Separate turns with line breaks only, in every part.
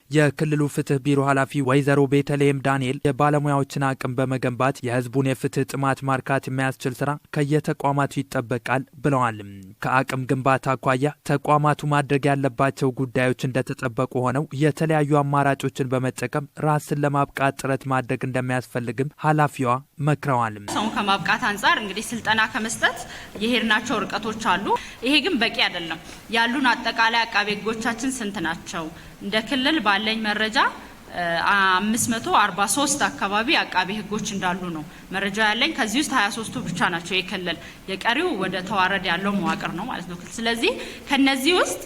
የክልሉ ፍትህ ቢሮ ኃላፊ ወይዘሮ ቤተልሔም ዳንኤል የባለሙያዎችን አቅም በመገንባት የህዝቡን የፍትህ ጥማት ማርካት የሚያስችል ስራ ከየተቋማቱ ይጠበቃል ብለዋል። ከአቅም ግንባታ አኳያ ተቋማቱ ማድረግ ያለባቸው ጉዳዮች እንደተጠበቁ ሆነው የተለያዩ አማራጮችን በመጠቀም ራስን ለማብቃት ጥረት ማድረግ እንደሚያስፈልግም ኃላፊዋ መክረዋል።
ሰውን ከማብቃት አንጻር እንግዲህ ስልጠና ከመስጠት የሄድናቸው ርቀቶች አሉ። ይሄ ግን በቂ አይደለም። ያሉን አጠቃላይ አቃቤ ህጎቻችን ስንት ናቸው? እንደ ክልል ባለኝ መረጃ 543 አካባቢ አቃቤ ህጎች እንዳሉ ነው መረጃ ያለኝ። ከዚህ ውስጥ 23ቱ ብቻ ናቸው የክልል፣ የቀሪው ወደ ተዋረድ ያለው መዋቅር ነው ማለት ነው። ስለዚህ ከነዚህ ውስጥ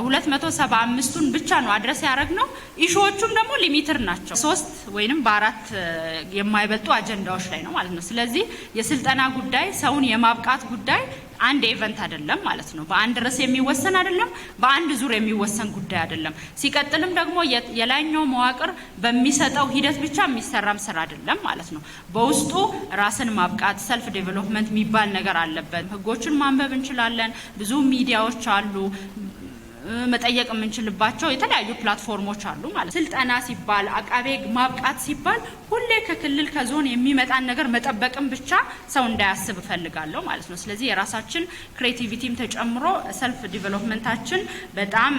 275ቱን ብቻ ነው አድረስ ያደረግነው። ኢሹዎቹም ደግሞ ሊሚትድ ናቸው። 3 ወይንም በ4 የማይበልጡ አጀንዳዎች ላይ ነው ማለት ነው። ስለዚህ የስልጠና ጉዳይ፣ ሰውን የማብቃት ጉዳይ አንድ ኢቨንት አይደለም ማለት ነው። በአንድ ርዕስ የሚወሰን አይደለም፣ በአንድ ዙር የሚወሰን ጉዳይ አይደለም። ሲቀጥልም ደግሞ የላይኛው መዋቅር በሚሰጠው ሂደት ብቻ የሚሰራም ስራ አይደለም ማለት ነው። በውስጡ ራስን ማብቃት ሰልፍ ዴቨሎፕመንት የሚባል ነገር አለበት። ህጎችን ማንበብ እንችላለን። ብዙ ሚዲያዎች አሉ፣ መጠየቅ የምንችልባቸው የተለያዩ ፕላትፎርሞች አሉ ማለት። ስልጠና ሲባል አቃቤ ማብቃት ሲባል ሁሌ ከክልል ከዞን የሚመጣን ነገር መጠበቅም ብቻ ሰው እንዳያስብ እፈልጋለሁ ማለት ነው። ስለዚህ የራሳችን ክሬቲቪቲም ተጨምሮ ሰልፍ ዲቨሎፕመንታችን በጣም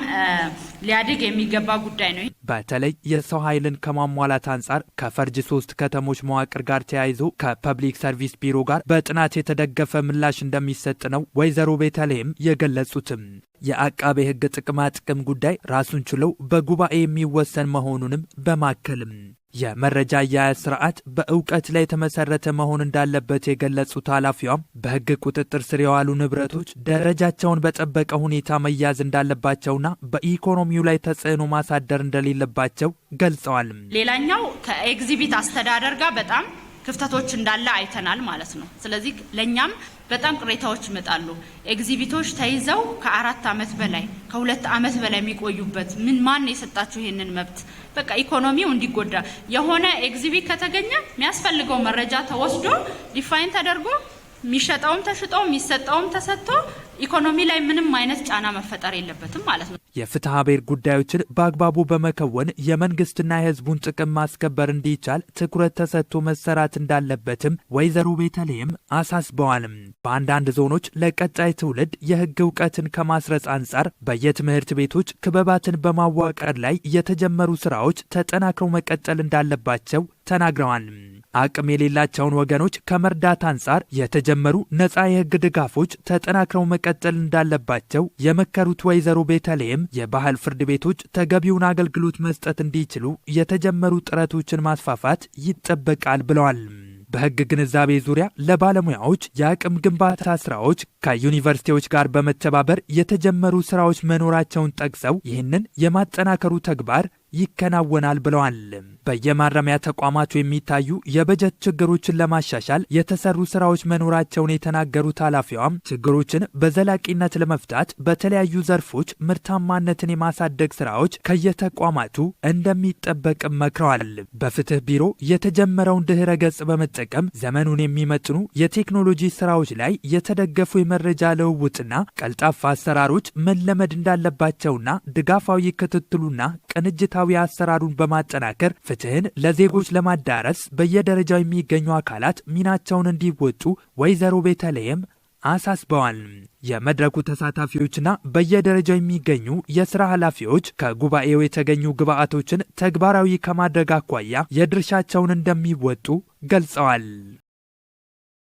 ሊያድግ የሚገባ ጉዳይ ነው።
በተለይ የሰው ኃይልን ከማሟላት አንጻር ከፈርጅ 3 ከተሞች መዋቅር ጋር ተያይዞ ከፐብሊክ ሰርቪስ ቢሮ ጋር በጥናት የተደገፈ ምላሽ እንደሚሰጥ ነው ወይዘሮ ቤተልሔም የገለጹትም። የአቃቤ ህግ ጥቅማ ጥቅም ጉዳይ ራሱን ችለው በጉባኤ የሚወሰን መሆኑንም በማከልም የመረጃ አያያዝ ስርዓት በእውቀት ላይ የተመሰረተ መሆን እንዳለበት የገለጹት ኃላፊዋም በህግ ቁጥጥር ስር የዋሉ ንብረቶች ደረጃቸውን በጠበቀ ሁኔታ መያዝ እንዳለባቸውና በኢኮኖሚው ላይ ተጽዕኖ ማሳደር እንደሌለባቸው ገልጸዋል።
ሌላኛው ከኤግዚቢት አስተዳደር ጋር በጣም ክፍተቶች እንዳለ አይተናል ማለት ነው። ስለዚህ ለኛም በጣም ቅሬታዎች ይመጣሉ። ኤግዚቢቶች ተይዘው ከ4 ዓመት በላይ ከ2 ዓመት በላይ የሚቆዩበት ማን የሰጣችሁ ይሄንን መብት? በቃ ኢኮኖሚው እንዲጎዳ የሆነ ኤግዚቢት ከተገኘ የሚያስፈልገው መረጃ ተወስዶ ዲፋይን ተደርጎ የሚሸጠውም ተሽጦ የሚሰጠውም ተሰጥቶ ኢኮኖሚ ላይ ምንም አይነት ጫና መፈጠር የለበትም ማለት ነው።
የፍትሐ ብሔር ጉዳዮችን በአግባቡ በመከወን የመንግስትና የህዝቡን ጥቅም ማስከበር እንዲቻል ትኩረት ተሰጥቶ መሰራት እንዳለበትም ወይዘሮ ቤተልሔም አሳስበዋልም። በአንዳንድ ዞኖች ለቀጣይ ትውልድ የህግ እውቀትን ከማስረጽ አንጻር በየትምህርት ቤቶች ክበባትን በማዋቀር ላይ የተጀመሩ ስራዎች ተጠናክረው መቀጠል እንዳለባቸው ተናግረዋል። አቅም የሌላቸውን ወገኖች ከመርዳት አንጻር የተጀመሩ ነፃ የህግ ድጋፎች ተጠናክረው መቀጠል እንዳለባቸው የመከሩት ወይዘሮ ቤተልሔም የባህል ፍርድ ቤቶች ተገቢውን አገልግሎት መስጠት እንዲችሉ የተጀመሩ ጥረቶችን ማስፋፋት ይጠበቃል ብለዋል። በህግ ግንዛቤ ዙሪያ ለባለሙያዎች የአቅም ግንባታ ስራዎች ከዩኒቨርሲቲዎች ጋር በመተባበር የተጀመሩ ስራዎች መኖራቸውን ጠቅሰው ይህንን የማጠናከሩ ተግባር ይከናወናል ብለዋል። በየማረሚያ ተቋማቱ የሚታዩ የበጀት ችግሮችን ለማሻሻል የተሰሩ ስራዎች መኖራቸውን የተናገሩት ኃላፊዋም ችግሮችን በዘላቂነት ለመፍታት በተለያዩ ዘርፎች ምርታማነትን የማሳደግ ስራዎች ከየተቋማቱ እንደሚጠበቅም መክረዋል። በፍትህ ቢሮ የተጀመረውን ድህረ ገጽ በመጠቀም ዘመኑን የሚመጥኑ የቴክኖሎጂ ስራዎች ላይ የተደገፉ የመረጃ ልውውጥና ቀልጣፋ አሰራሮች መለመድ እንዳለባቸውና ድጋፋዊ ክትትሉና ቅንጅታዊ አሰራሩን በማጠናከር ፍትህን ለዜጎች ለማዳረስ በየደረጃው የሚገኙ አካላት ሚናቸውን እንዲወጡ ወይዘሮ ቤተልሔም አሳስበዋል። የመድረኩ ተሳታፊዎችና በየደረጃው የሚገኙ የስራ ኃላፊዎች ከጉባኤው የተገኙ ግብዓቶችን ተግባራዊ ከማድረግ አኳያ የድርሻቸውን እንደሚወጡ ገልጸዋል።